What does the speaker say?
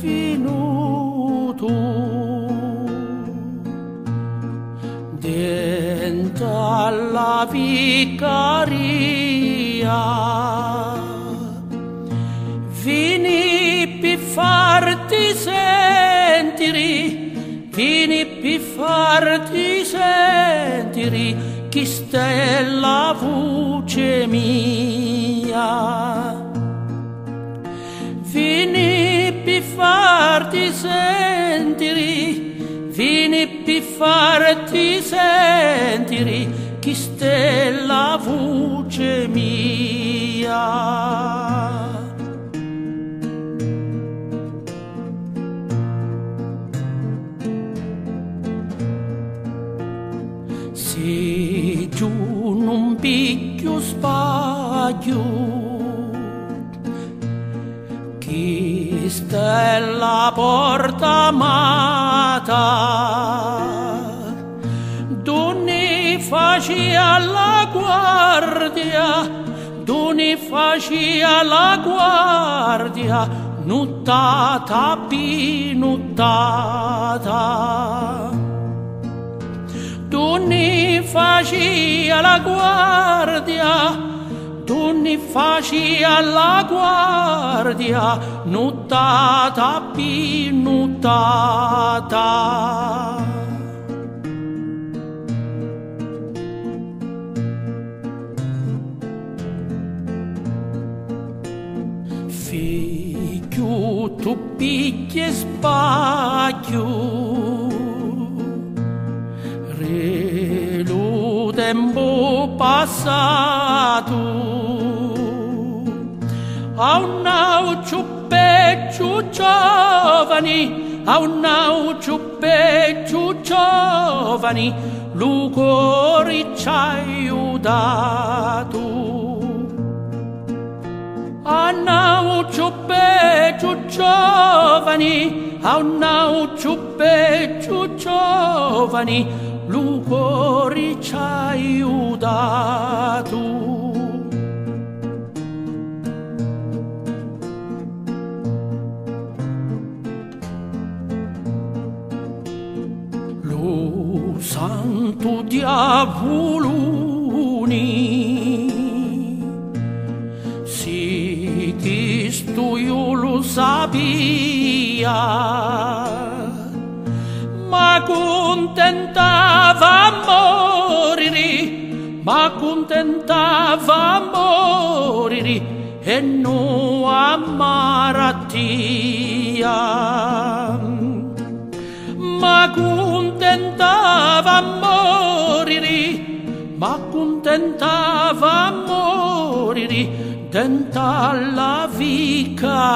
venuto dentro alla vicaria, vieni per farti sentire, vieni per farti sentire chi sta la voce mia. Vieni per farti sentire, vieni per farti sentire chi sta la voce mia. Se giù non picchio sbaglio, chi sta la porta amata, donne faccia la guardia, donne faccia la guardia, nuttata pinuttata. Donne faccia la guardia, donne faccia la guardia, nuttata pinuttata. Figlio tu picchi e sbaglio, lo tempo passato, a un aucio peggio giovani, a un aucio peggio giovani, lo cuore ci ha aiutato. A un aucio peggio giovani, a un aucio peggio giovani, lo cuore ci ha aiutato. Lo santo diavoloni, sì questo io lo sapia, ma contentava morire, ma contentava morire e non a malattia. Ma contentava morire, ma contentava morire dentro alla vicaria.